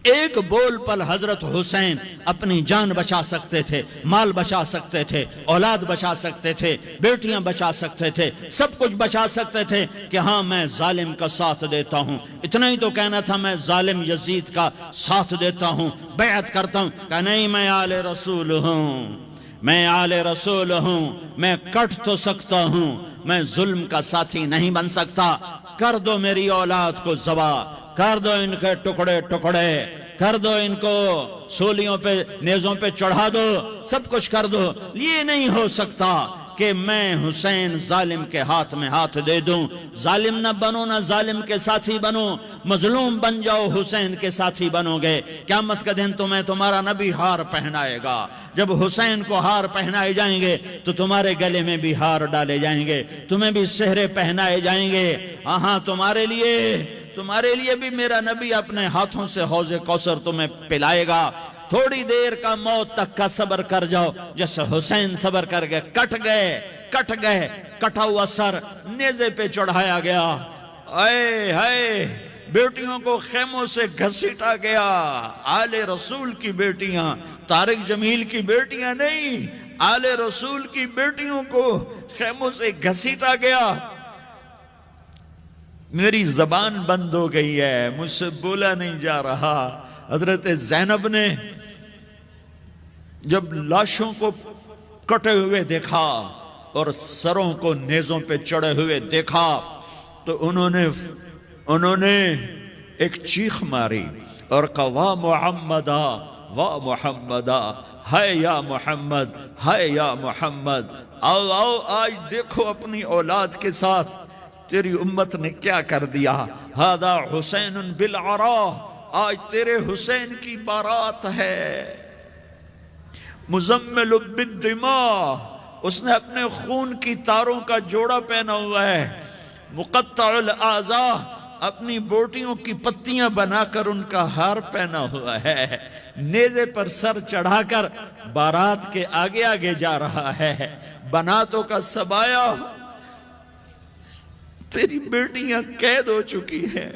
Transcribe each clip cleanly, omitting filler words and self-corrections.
ایک بول پر حضرت حسین اپنی جان بچا سکتے تھے، مال بچا سکتے تھے، اولاد بچا سکتے تھے، بیٹیاں بچا سکتے تھے، سب کچھ بچا سکتے تھے کہ ہاں میں ظالم کا ساتھ دیتا ہوں۔ اتنا ہی تو کہنا تھا میں ظالم یزید کا ساتھ دیتا ہوں، بیعت کرتا ہوں، کہ نہیں میں آل رسول ہوں، میں آل رسول ہوں، میں کٹ تو سکتا ہوں، میں ظلم کا ساتھی نہیں بن سکتا۔ کر دو میری اولاد کو ذبح، کر دو ان کے ٹکڑے ٹکڑے، کر دو ان کو سولیوں پہ نیزوں پہ چڑھا دو، سب کچھ کر دو۔ یہ نہیں ہو سکتا کہ میں حسین ظالم کے ہاتھ میں ہاتھ دے دوں۔ ظالم نہ بنو، نہ ظالم کے ساتھی بنو، مظلوم بن جاؤ، حسین کے ساتھی بنو گے۔ قیامت کا دن تمہیں تمہارا نبی ہار پہنائے گا۔ جب حسین کو ہار پہنائے جائیں گے تو تمہارے گلے میں بھی ہار ڈالے جائیں گے، تمہیں بھی سہرے پہنائے جائیں گے۔ ہاں تمہارے لیے بھی میرا نبی اپنے ہاتھوں سے حوض کوثر تمہیں پلائے گا۔ تھوڑی دیر کا موت تک کا صبر کر جاؤ، جیسے حسین صبر کر گئے، کٹ گئے، کٹا ہوا سر نیزے پہ چڑھایا گیا۔ اے ہائے، بیٹیوں کو خیموں سے گھسیٹا گیا۔ آل رسول کی بیٹیاں، طارق جمیل کی بیٹیاں نہیں، آل رسول کی بیٹیوں کو خیموں سے گھسیٹا گیا۔ میری زبان بند ہو گئی ہے، مجھ سے بولا نہیں جا رہا۔ حضرت زینب نے جب لاشوں کو کٹے ہوئے دیکھا اور سروں کو نیزوں پہ چڑھے ہوئے دیکھا تو انہوں نے ایک چیخ ماری اور کہا واہ محمدہ، واہ محمدہ، ہائے یا محمد، ہائے یا محمد۔ آؤ آج دیکھو اپنی اولاد کے ساتھ تیری امت نے کیا کر دیا۔ ہذا حسین بالعراء، آج تیرے حسین کی بارات ہے۔ مزمل بالدماء، اس نے اپنے خون کی تاروں کا جوڑا پہنا ہوا ہے۔ مقطع الاعضاء، اپنی بوٹیوں کی پتیاں بنا کر ان کا ہار پہنا ہوا ہے۔ نیزے پر سر چڑھا کر بارات کے آگے آگے جا رہا ہے۔ بناتوں کا سبایا، تیری بیٹیاں قید ہو چکی ہیں۔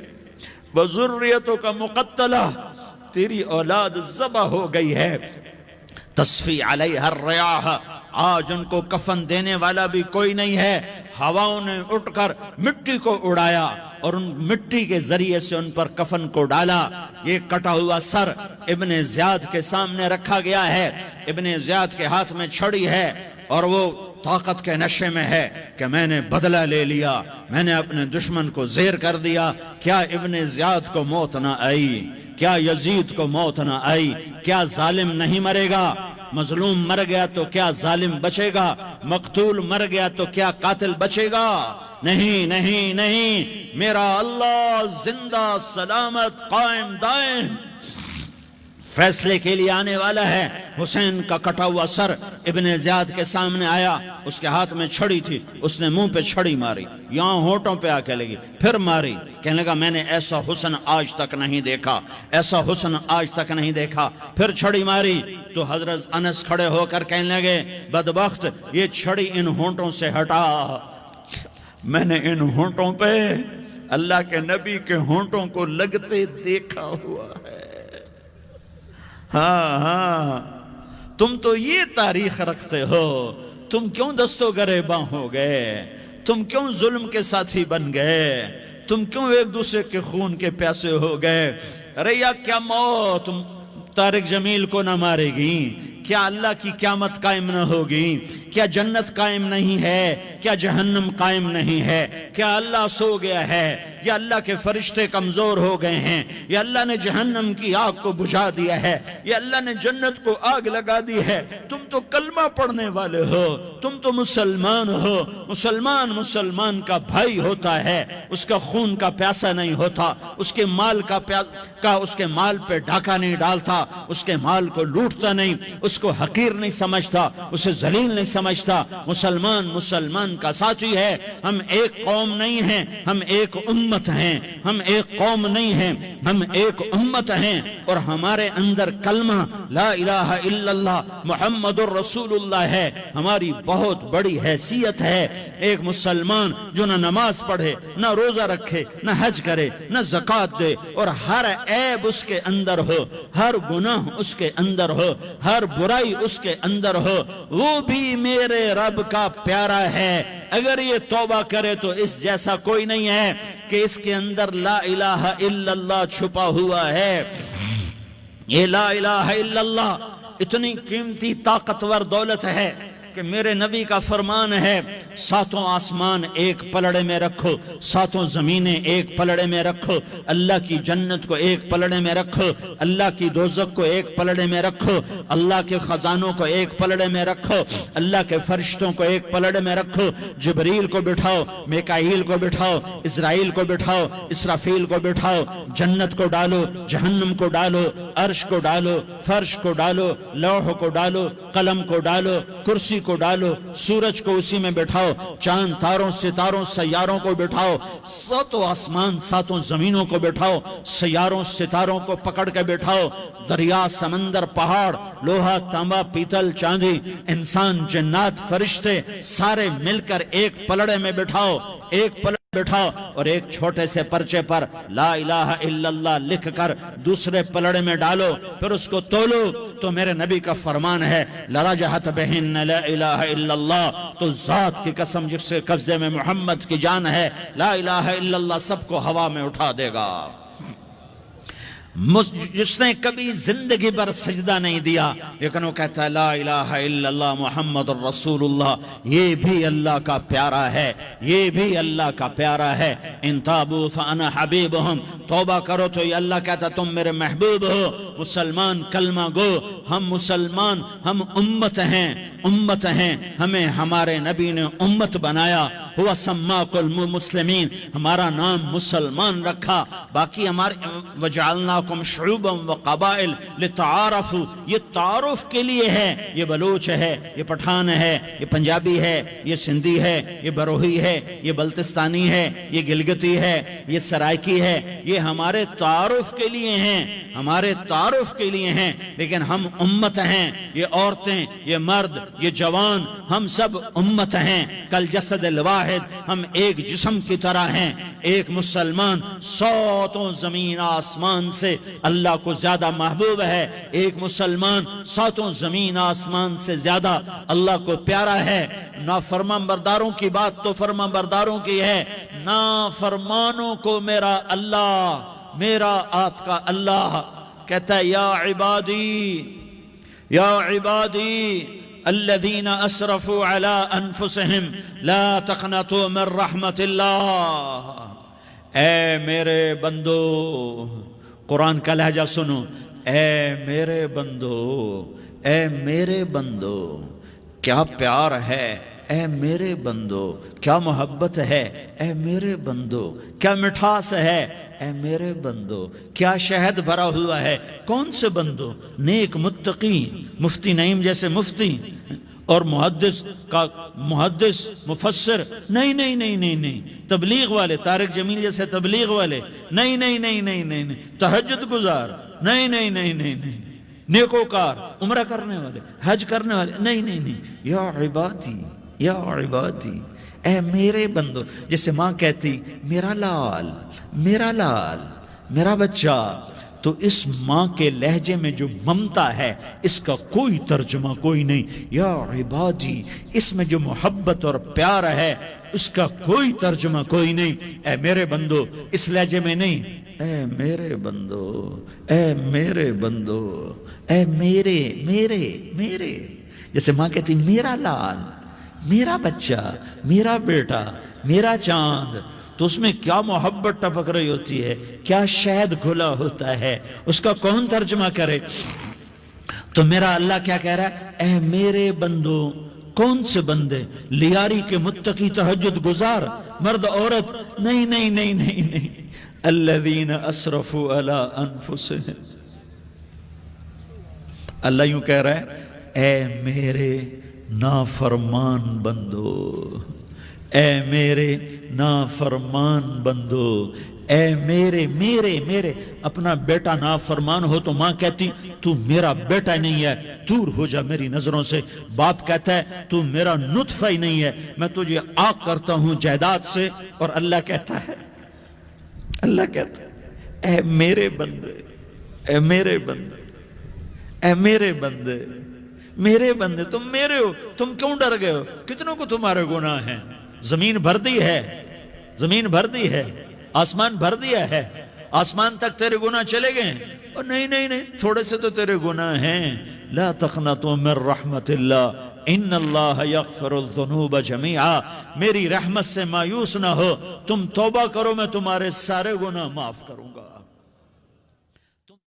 وذریتوں کا مقتلہ، تیری اولاد ذبح ہو گئی ہے۔ تصفی علیہ الریاح، آج ان کو کفن دینے والا بھی کوئی نہیں ہے۔ ہواؤں نے اٹھ کر مٹی کو اڑایا اور ان مٹی کے ذریعے سے ان پر کفن کو ڈالا۔ یہ کٹا ہوا سر ابن زیاد کے سامنے رکھا گیا ہے۔ ابن زیاد کے ہاتھ میں چھڑی ہے اور وہ طاقت کے نشے میں ہے کہ میں نے بدلہ لے لیا، میں نے اپنے دشمن کو زیر کر دیا۔ کیا ابن زیاد کو موت نہ آئی؟ کیا یزید کو موت نہ آئی؟ کیا ظالم نہیں مرے گا؟ مظلوم مر گیا تو کیا ظالم بچے گا؟ مقتول مر گیا تو کیا قاتل بچے گا؟ نہیں نہیں نہیں، میرا اللہ زندہ سلامت قائم دائم فیصلے کے لیے آنے والا ہے۔ حسین کا کٹا ہوا سر ابن زیاد کے سامنے آیا، اس کے ہاتھ میں چھڑی تھی، اس نے منہ پہ چھڑی ماری، یہاں ہونٹوں پہ آ کے لگی، پھر ماری، کہنے لگا میں نے ایسا حسن آج تک نہیں دیکھا، ایسا حسن آج تک نہیں دیکھا، پھر چھڑی ماری تو حضرت انس کھڑے ہو کر کہنے لگے بدبخت، یہ چھڑی ان ہونٹوں سے ہٹا۔ میں نے ان ہونٹوں پہ اللہ کے نبی کے ہونٹوں کو لگتے دیکھا ہوا ہے۔ ہاں تم تو یہ تاریخ رکھتے ہو، تم کیوں دستو گریباں ہو گئے؟ تم کیوں ظلم کے ساتھی بن گئے؟ تم کیوں ایک دوسرے کے خون کے پیاسے ہو گئے؟ ارے یا کیا موت طارق جمیل کو نہ مارے گی؟ کیا اللہ کی قیامت قائم نہ ہوگی؟ کیا جنت قائم نہیں ہے؟ کیا جہنم قائم نہیں ہے؟ کیا اللہ سو گیا ہے؟ یا اللہ کے فرشتے کمزور ہو گئے ہیں؟ یا اللہ نے جہنم کی آگ کو بجھا دیا ہے؟ یا اللہ نے جنت کو آگ لگا دی ہے؟ تم تو کلمہ پڑھنے والے ہو، تم تو مسلمان ہو۔ مسلمان کا بھائی ہوتا ہے، اس کا خون کا پیاسا نہیں ہوتا، اس کے مال کا اس کے مال پہ ڈاکہ نہیں ڈالتا، اس کے مال کو لوٹتا نہیں، اس اس کو حقیر نہیں سمجھتا، اسے ذلیل نہیں سمجھتا۔ مسلمان مسلمان کا ساتھی ہے۔ ہم ایک قوم نہیں ہیں، ہم ایک امت ہیں۔ ہم ایک قوم نہیں ہیں، ہم ایک امت ہیں، اور ہمارے اندر کلمہ لا الہ الا اللہ محمد الرسول اللہ ہے۔ ہماری بہت بڑی حیثیت ہے۔ ایک مسلمان جو نہ نماز پڑھے، نہ روزہ رکھے، نہ حج کرے، نہ زکوٰۃ دے، اور ہر عیب اس کے اندر ہو، ہر گناہ اس کے اندر ہو، ہر برائی اس کے اندر ہو، وہ بھی میرے رب کا پیارا ہے۔ اگر یہ توبہ کرے تو اس جیسا کوئی نہیں ہے کہ اس کے اندر لا الہ الا اللہ چھپا ہوا ہے۔ یہ لا الہ الا اللہ اتنی قیمتی طاقتور دولت ہے کہ میرے نبی کا فرمان ہے، ساتوں آسمان ایک پلڑے میں رکھو، ساتوں زمینیں ایک پلڑے میں رکھو، اللہ کی جنت کو ایک پلڑے میں رکھو، اللہ کی دوزخ کو ایک پلڑے میں رکھو، اللہ کے خزانوں کو ایک پلڑے میں رکھو، اللہ کے فرشتوں کو ایک پلڑے میں رکھو، جبریل کو بٹھاؤ، میکائیل کو بٹھاؤ، اسرائیل کو بٹھاؤ، اسرافیل کو بٹھاؤ، جنت کو ڈالو، جہنم کو ڈالو، عرش کو ڈالو، فرش کو ڈالو، لوح کو ڈالو، قلم کو ڈالو، کرسی کو ڈالو، سورج کو اسی میں بٹھاؤ، چاند تاروں ستاروں سیاروں کو بٹھاؤ، ساتوں آسمان ساتوں زمینوں کو بٹھاؤ، سیاروں ستاروں کو پکڑ کے بٹھاؤ، دریا سمندر پہاڑ لوہا تانبا پیتل چاندی انسان جنات فرشتے سارے مل کر ایک پلڑے میں بٹھاؤ، ایک پلڑے بٹھاؤ، اور ایک چھوٹے سے پرچے پر لا الہ الا اللہ لکھ کر دوسرے پلڑے میں ڈالو، پھر اس کو تولو تو میرے نبی کا فرمان ہے لرجحت بہن لا الہ الا اللہ، تو ذات کی قسم جس کے قبضے میں محمد کی جان ہے، لا الہ الا اللہ سب کو ہوا میں اٹھا دے گا۔ جس نے کبھی زندگی بھر سجدہ نہیں دیا لیکن وہ کہتا ہے لا الہ الا اللہ محمد الرسول اللہ، یہ بھی اللہ کا پیارا ہے، یہ بھی اللہ کا پیارا ہے۔ ان تابوا فانا حبیبہم، توبہ کرو تو یہ اللہ کہتا تم میرے محبوب ہو۔ مسلمان کلمہ گو، ہم مسلمان، ہم امت ہیں، امت ہیں، ہمیں ہمارے نبی نے امت بنایا، ہوا سماکم المسلمین، ہمارا نام مسلمان رکھا، باقی ہمارے وجعلناکم شعوبا وقبائل لتعارفوا، یہ تعارف کے لیے ہے، یہ بلوچ ہے، یہ پٹھان ہے، یہ پنجابی ہے، یہ سندھی ہے، یہ بروہی ہے، یہ بلتستانی ہے، یہ گلگتی ہے، یہ سرائکی ہے، یہ ہمارے تعارف کے لیے ہیں، ہمارے تعارف کے لیے ہیں، لیکن ہم امت ہیں، یہ عورتیں، یہ مرد، یہ جوان، ہم سب امت ہیں، کل جسد الواحد، ہم ایک جسم کی طرح ہیں۔ ایک مسلمان ساتوں زمین آسمان سے اللہ کو زیادہ محبوب ہے، ایک مسلمان ساتوں زمین آسمان سے زیادہ اللہ کو پیارا ہے۔ نافرمان برداروں کی بات تو فرمان برداروں کی ہے، نافرمانوں کو میرا اللہ، میرا آپ کا اللہ کہتا ہے یا عبادی، یا عبادی الذین اسرفوا علی انفسہم لا تقنطوا من رحمت اللہ، اے میرے بندو، قرآن کا لہجہ سنو، اے میرے بندو، اے میرے بندو، کیا پیار ہے، اے میرے بندو، کیا محبت ہے، اے میرے بندو، کیا مٹھاس ہے، اے میرے بندو، کیا شہد بھرا ہوا ہے۔ کون سے بندو؟ نیک متقی، مفتی نعیم جیسے مفتی اور محدث کا محدث مفسر، نہیں نہیں نہیں نہیں نہیں، تبلیغ والے، طارق جمیل جیسے تبلیغ والے، نہیں نہیں نہیں نہیں نہیں، تہجد گزار، نہیں نہیں نہیں نہیں نہیں، نیکوکار، عمرہ کرنے والے، حج کرنے والے، نہیں نہیں نہیں، یا عبادی، یا عبادی، اے میرے بندو، جیسے ماں کہتی میرا لال، میرا لال، میرا بچہ، تو اس ماں کے لہجے میں جو ممتا ہے اس کا کوئی ترجمہ کوئی نہیں۔ یا عبادی، اس میں جو محبت اور پیار ہے اس کا کوئی ترجمہ کوئی نہیں۔ اے میرے بندو، اس لہجے میں نہیں، اے میرے بندو، اے میرے بندو، اے میرے میرے میرے، جیسے ماں کہتی میرا لال، میرا بچہ، میرا بیٹا، میرا چاند، تو اس میں کیا محبت ٹپک رہی ہوتی ہے، کیا شہد گھلا ہوتا ہے، اس کا کون ترجمہ کرے؟ تو میرا اللہ کیا کہہ رہا ہے؟ اے میرے بندو، کون سے بندے؟ لیاری کے متقی تہجد گزار، مرد عورت، نہیں نہیں نہیں نہیں نہیں، الذین اسرفوا علی انفسہم، اللہ یوں کہہ رہا ہے اے میرے نافرمان بندو، اے میرے نافرمان بندو، اے میرے میرے میرے اپنا بیٹا نافرمان ہو تو ماں کہتی تو میرا بیٹا نہیں ہے، دور ہو جا میری نظروں سے۔ باپ کہتا ہے تو میرا نطفہ ہی نہیں ہے، میں تجھے عاق کرتا ہوں جائیداد سے۔ اور اللہ کہتا ہے اے میرے بندے، اے میرے بندے، اے میرے بندے، میرے بندے تم میرے ہو، تم کیوں ڈر گئے ہو؟ کتنوں کو تمہارے گناہ ہیں؟ زمین بھر دی ہے، زمین بھر دی ہے، آسمان بھر دیا ہے، آسمان تک تیرے گناہ چلے گئے ہیں؟ اور نہیں نہیں نہیں، تھوڑے سے تو تیرے گناہ ہیں۔ لا تقنطوا من رحمت اللہ ان اللہ یغفر الذنوب جمیعا، میری رحمت سے مایوس نہ ہو، تم توبہ کرو میں تمہارے سارے گناہ معاف کروں گا۔